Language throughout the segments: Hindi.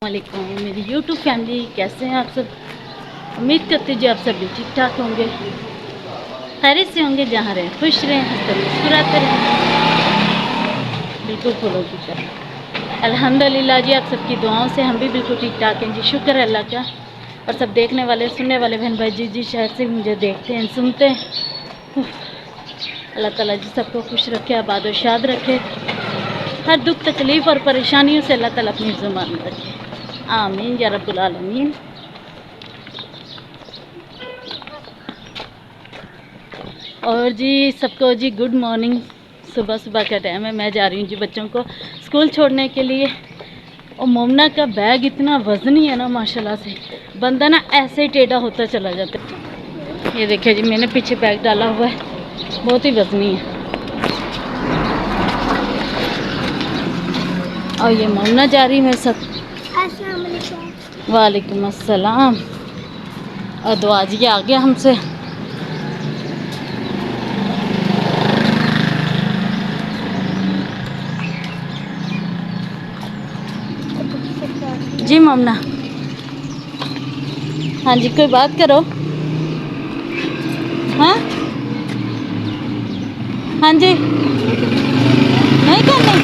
वालेकुम मेरी यूट्यूब फैमिली, कैसे हैं आप सब। उम्मीद करती हूँ आप सब भी ठीक ठाक होंगे, खैरियत से होंगे, जहाँ रहें खुश रहें, हंसते मुस्कुराते रहें, बिल्कुल फूलों की तरह। अल्हम्दुलिल्लाह जी, आप सबकी दुआओं से हम भी बिल्कुल ठीक ठाक हैं जी, शुक्र है अल्लाह का। और सब देखने वाले सुनने वाले बहन भाई जिस शहर से मुझे देखते हैं सुनते हैं, अल्लाह ताला जी सबको खुश रखे, आबाद और शाद रखे, हर दुख तकलीफ़ और परेशानियों से अल्लाह ताला अपनी ज़ुबान में रखे, आमीन या रब्बुल आलमीन। और जी सबको जी गुड मॉर्निंग। सुबह सुबह का टाइम है, मैं जा रही हूँ जी बच्चों को स्कूल छोड़ने के लिए। और मोमना का बैग इतना वज़नी है ना माशाल्लाह से, बंदा ना ऐसे ही टेढ़ा होता चला जाता है। ये देखिए जी, मैंने पीछे बैग डाला हुआ है, बहुत ही वज़नी है। और ये मोमना जा रही है मेरे साथ। अस्सलाम वालेकुम। वालेकुम अस्सलाम। और दुआ जी आ गया हमसे। जी मोमना, हाँ जी, कोई बात करो। हाँ हाँ जी, नहीं करनी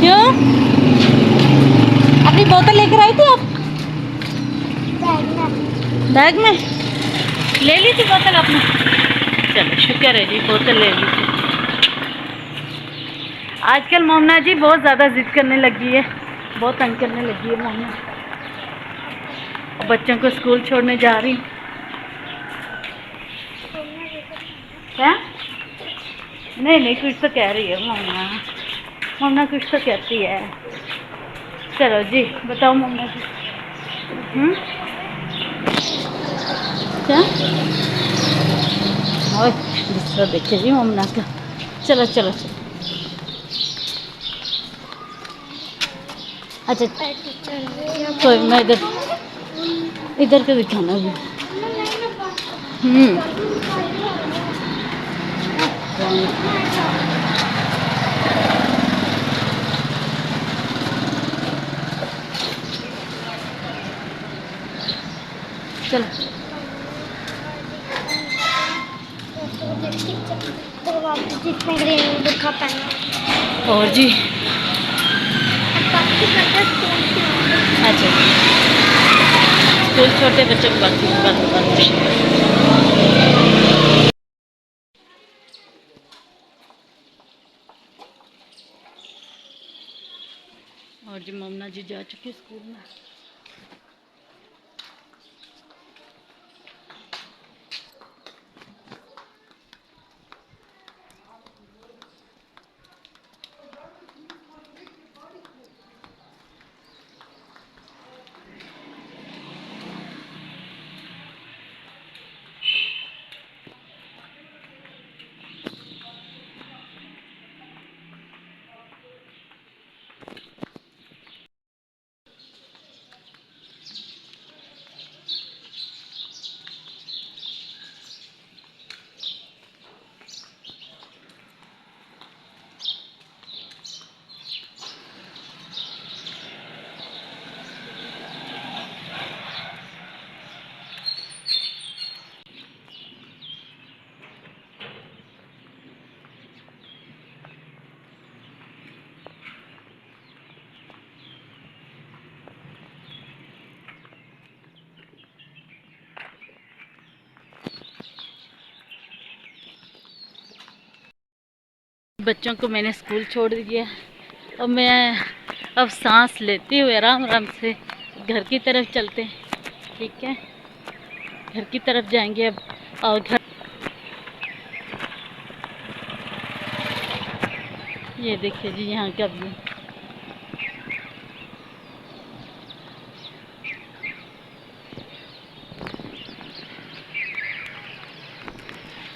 क्यों? अपनी बोतल लेकर आई थी आप? बैग में ले ली थी बोतल आपने? चलो शुक्र है जी, बोतल ले ली थी। आजकल मोमना जी बहुत ज़्यादा जिद करने लगी है, बहुत तंग करने लगी है मोमना। बच्चों को स्कूल छोड़ने जा रही हूँ। क्या? नहीं नहीं, कुछ तो कह रही है मोमना, मोमना कुछ तो कहती है। चलो जी बताओ मोमना जी। क्या? और गुस्सा देखिए जी मोमना का। चलो चलो चलो। अच्छा तो मैं इधर इधर के दिखाना भी। चलो और जी। अच्छा, स्कूल छोटे बच्चों को बात। और जी मोमना जी जा चुके स्कूल में। बच्चों को मैंने स्कूल छोड़ दिया और मैं अब सांस लेती हुए आराम आराम से घर की तरफ चलते हैं। ठीक है, घर की तरफ जाएंगे अब। और घर ये देखिए जी यहाँ का व्यू।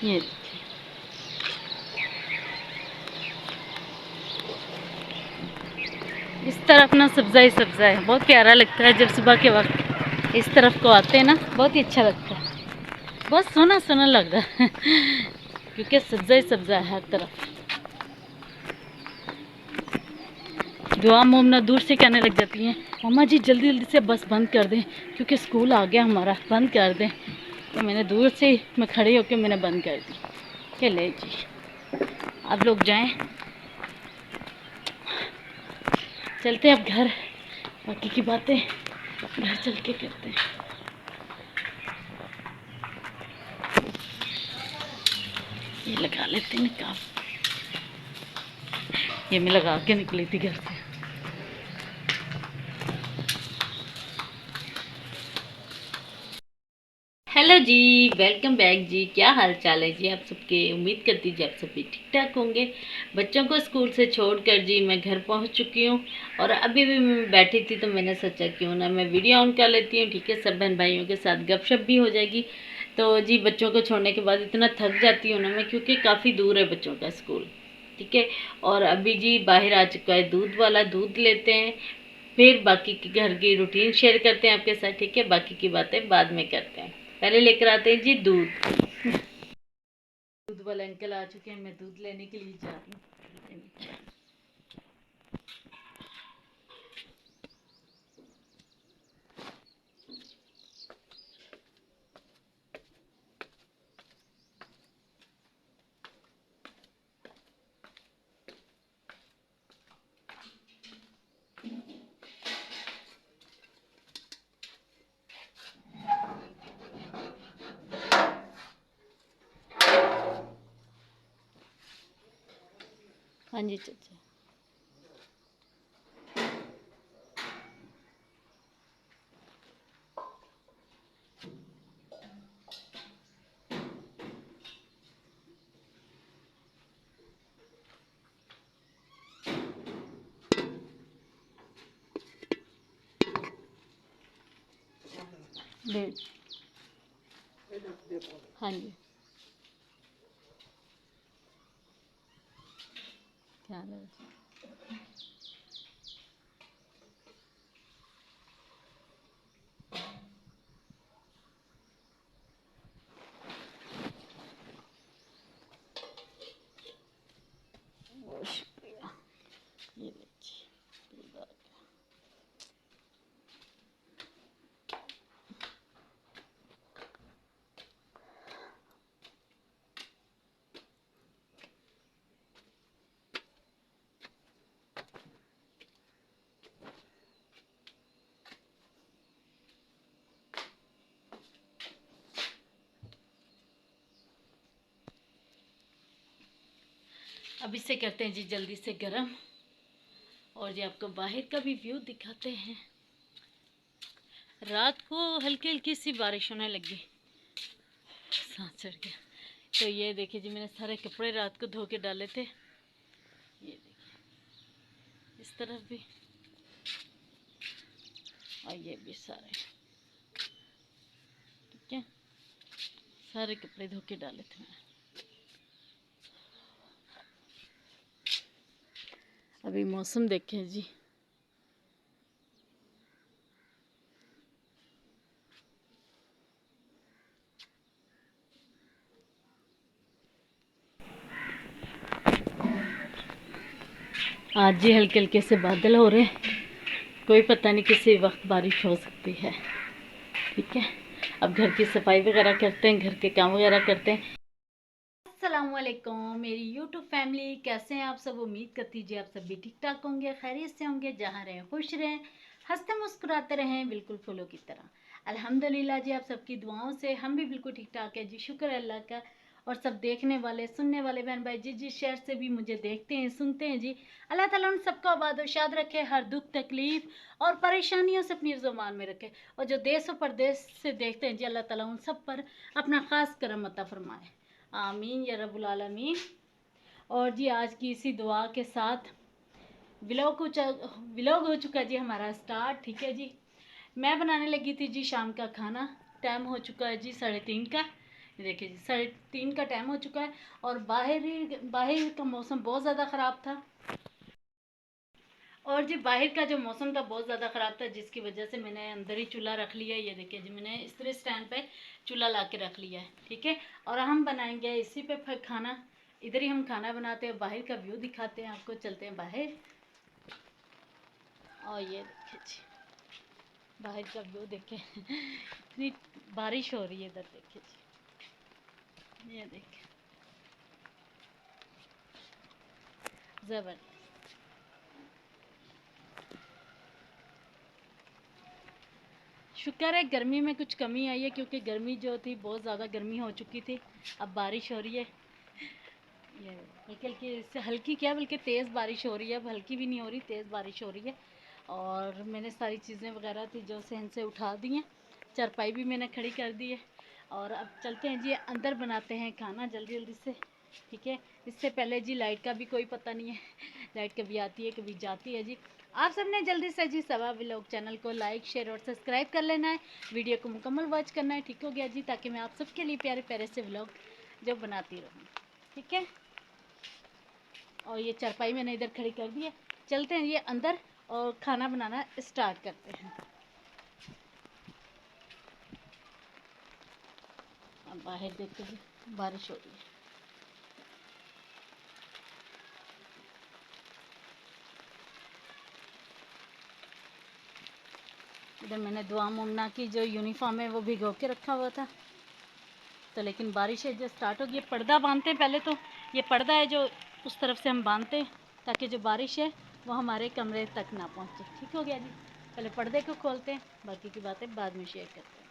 ये इस तरफ ना सब्ज़ा ही सब्ज़ा है, बहुत प्यारा लगता है जब सुबह के वक्त इस तरफ को आते हैं ना, बहुत ही अच्छा लगता है, बहुत सोना सोना लग रहा है क्योंकि सब्ज़ा ही सब्ज़ा है हर तरफ। दुआ मोमना दूर से कहने लग जाती हैं, मम्मा जी जल्दी जल्दी से बस बंद कर दें क्योंकि स्कूल आ गया हमारा, बंद कर दें। तो मैंने दूर से मैं खड़ी होकर मैंने बंद कर दी कि ले जी आप लोग जाएं, चलते अब घर, बाकी की बातें घर चल के करते हैं। ये लगा लेते हैं निकाल, ये मैं लगा के निकली थी घर से। हेलो जी, वेलकम बैक जी। क्या हाल चाल है जी आप सबके? उम्मीद करती जी आप सभी ठीक ठाक होंगे। बच्चों को स्कूल से छोड़कर जी मैं घर पहुंच चुकी हूं और अभी भी मैं बैठी थी तो मैंने सोचा क्यों ना मैं वीडियो ऑन कर लेती हूं। ठीक है, सब बहन भाइयों के साथ गपशप भी हो जाएगी। तो जी बच्चों को छोड़ने के बाद इतना थक जाती हूँ ना मैं, क्योंकि काफ़ी दूर है बच्चों का स्कूल। ठीक है, और अभी जी बाहर आ चुका है दूध वाला, दूध लेते हैं, फिर बाकी की घर की रूटीन शेयर करते हैं आपके साथ। ठीक है, बाकी की बातें बाद में करते हैं, पहले लेकर आते हैं जी दूध। दूध वाले अंकल आ चुके हैं, मैं दूध लेने के लिए जा रही हूँ। हाँ जी चाचा। हाँ जी, क्या हाल है? बहुत शुक्रिया, ये लीजिए दूध आ गया। अब इसे करते हैं जी जल्दी से गरम, और जी आपको बाहर का भी व्यू दिखाते हैं। रात को हल्की हल्की सी बारिश होने लगी, सांस चढ़ गया। तो ये देखिए जी मैंने सारे कपड़े रात को धो के डाले थे, ये देखिए इस तरफ भी और ये भी सारे, ठीक है, सारे कपड़े धो के डाले थे मैंने। अभी मौसम देखें जी, आज जी हल्के हल्के से बादल हो रहे हैं, कोई पता नहीं किसी वक्त बारिश हो सकती है। ठीक है, अब घर की सफाई वगैरह करते हैं, घर के काम वगैरह करते हैं। अस्सलामुअलैकुम मेरी यूट्यूब फैमिली, कैसे हैं आप सब? उम्मीद करती जी आप सब भी ठीक ठाक होंगे, खैरियत से होंगे, जहाँ रहें खुश रहें, हंसते मुस्कुराते रहें, बिल्कुल फूलों की तरह। अल्हम्दुलिल्लाह जी आप सबकी दुआओं से हम भी बिल्कुल ठीक ठाक है जी, शुक्र है अल्लाह का। और सब देखने वाले सुनने वाले बहन भाई जिस जिस शहर से भी मुझे देखते हैं सुनते हैं जी, अल्लाह ताला उन सबको आबाद और शाद रखे, हर दुख तकलीफ और परेशानियों से अपनी ज़ुबान में रखे। और जो देश और परदेश से देखते हैं जी, अल्लाह ताला उन सब पर अपना ख़ास करम अता फरमाए, आमीन या रब्बुल आलमीन। और जी आज की इसी दुआ के साथ व्लॉग हो चुका जी हमारा स्टार्ट। ठीक है जी, मैं बनाने लगी थी जी शाम का खाना, टाइम हो चुका है जी 3:30 का। देखिए जी 3:30 का टाइम हो चुका है और बाहर का मौसम बहुत ज़्यादा ख़राब था। और जी बाहर का जो मौसम था बहुत ज़्यादा ख़राब था, जिसकी वजह से मैंने अंदर ही चूल्हा रख लिया है। ये देखिए जी मैंने इस तरह स्टैंड पे चूल्हा ला के रख लिया है। ठीक है, और हम बनाएंगे इसी पे फिर खाना, इधर ही हम खाना बनाते हैं। बाहर का व्यू दिखाते हैं आपको, चलते हैं बाहर। और ये देखिए जी, बाहर का व्यू देखे इतनी बारिश हो रही है इधर, देखिए जी, ये देखिए ज़बरदस्त। शुक्र है गर्मी में कुछ कमी आई है, क्योंकि गर्मी जो थी बहुत ज़्यादा गर्मी हो चुकी थी। अब बारिश हो रही है, ये हल्की हल्की इससे हल्की क्या बल्कि तेज़ बारिश हो रही है। अब हल्की भी नहीं हो रही, तेज़ बारिश हो रही है। और मैंने सारी चीज़ें वगैरह थी जो सहन से उठा दी हैं, चारपाई भी मैंने खड़ी कर दी है। और अब चलते हैं जी अंदर, बनाते हैं खाना जल्दी जल्दी से, ठीक है। इससे पहले जी लाइट का भी कोई पता नहीं है, लाइट कभी आती है कभी जाती है जी। आप सबने जल्दी से जी सवा व्लॉग चैनल को लाइक शेयर और सब्सक्राइब कर लेना है, वीडियो को मुकम्मल वॉच करना है, ठीक हो गया जी, ताकि मैं आप सबके लिए प्यारे प्यारे से व्लॉग जो बनाती रहूँ, ठीक है। और ये चारपाई मैंने इधर खड़ी कर दी है, चलते हैं ये अंदर और खाना बनाना स्टार्ट करते हैं। अब बाहर देखते हैं, बारिश हो रही है। इधर मैंने दुआ मुन्ना की जो यूनिफॉर्म है वो भिगो के रखा हुआ था, तो लेकिन बारिश है जो स्टार्ट होगी। पर्दा बांधते हैं पहले, तो ये पर्दा है जो उस तरफ से हम बांधते हैं ताकि जो बारिश है वो हमारे कमरे तक ना पहुंचे, ठीक हो गया जी। पहले पर्दे को खोलते हैं, बाकी की बातें बाद में शेयर करते हैं।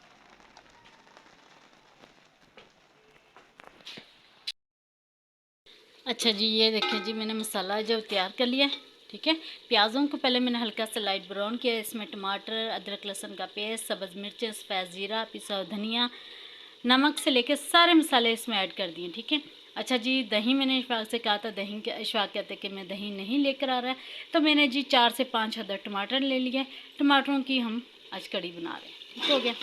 अच्छा जी, ये देखिए जी मैंने मसाला जो तैयार कर लिया है, ठीक है। प्याज़ों को पहले मैंने हल्का सा लाइट ब्राउन किया, इसमें टमाटर, अदरक लहसुन का पेस्ट, सब्ज़ मिर्चें, सफ़ेद ज़ीरा, पिसा हुआ धनिया, नमक से लेके सारे मसाले इसमें ऐड कर दिए, ठीक है। अच्छा जी, दही मैंने इशफाक से कहा था, दही के इशफाक कहते कि मैं दही नहीं लेकर आ रहा है, तो मैंने जी 4 से 5 अदर टमाटर ले लिए। टमाटरों की हम आज कड़ी बना रहे हैं, ठीक हो गया।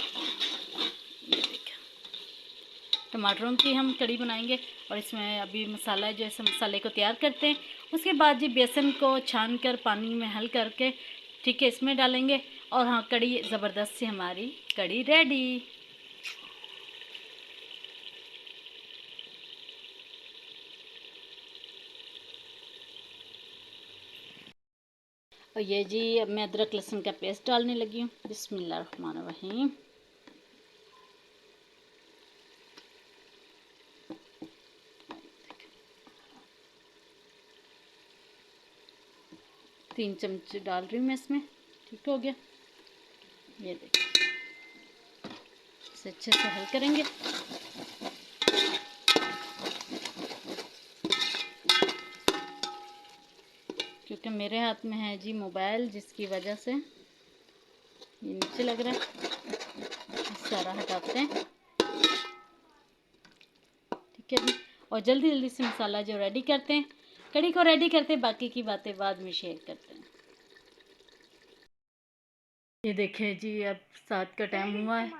टमाटरों की हम कड़ी बनाएंगे और इसमें अभी मसाला जो है मसाले को तैयार करते हैं। उसके बाद जी बेसन को छान कर पानी में हल करके, ठीक है, इसमें डालेंगे और हाँ, कड़ी ज़बरदस्त सी हमारी कड़ी रेडी। और ये जी अब मैं अदरक लहसुन का पेस्ट डालने लगी हूँ। बिस्मिल्लाहिर्रहमानिर्रहीम। तीन चम्मच डाल रही हूँ मैं इसमें, ठीक हो गया। ये देखिए इसे अच्छे से हल करेंगे। क्योंकि मेरे हाथ में है जी मोबाइल, जिसकी वजह से ये नीचे लग रहा है, सारा हटाते हैं, ठीक है जी। और जल्दी जल्दी से मसाला जो रेडी करते हैं, कड़ी को रेडी करते हैं, बाकी की बातें बाद में शेयर करते हैं। ये देखिए जी अब 7 का टाइम हुआ है,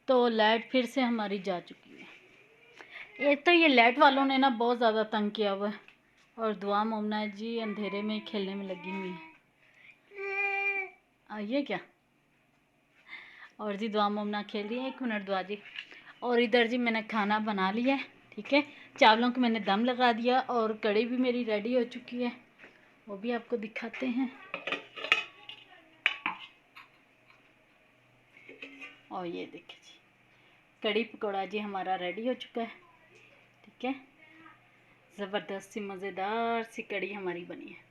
तो लाइट फिर से हमारी जा चुकी है। एक तो ये लाइट वालों ने ना बहुत ज़्यादा तंग किया हुआ है, और दुआ मोमना जी अंधेरे में खेलने में लगी हुई है। ये क्या, और जी दुआ मोमना खेल रही है, 1 मिनट दुआ जी। और इधर जी मैंने खाना बना लिया है, ठीक है। चावलों को मैंने दम लगा दिया और कड़ी भी मेरी रेडी हो चुकी है, वो भी आपको दिखाते हैं। और ये देखिए जी कड़ी पकौड़ा जी हमारा रेडी हो चुका है, ठीक है। ज़बरदस्त सी मज़ेदार सी कड़ी हमारी बनी है।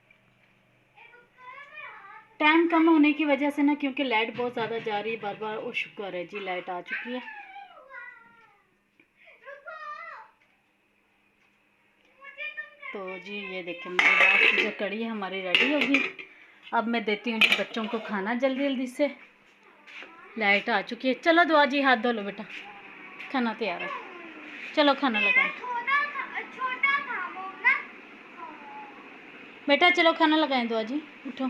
टाइम कम होने की वजह से ना, क्योंकि लाइट बहुत ज़्यादा जा रही है बार बार, और शुक्र है जी लाइट आ चुकी है। तो जी ये देखें मज़ेदार जो कड़ी हमारी रेडी होगी। अब मैं देती हूँ जी बच्चों को खाना जल्दी जल्दी से, लाइट आ चुकी है। चलो दुआ जी हाथ धो लो बेटा, खाना तैयार है, चलो खाना लगाओ बेटा, चलो खाना लगाएं दुआ जी, उठो।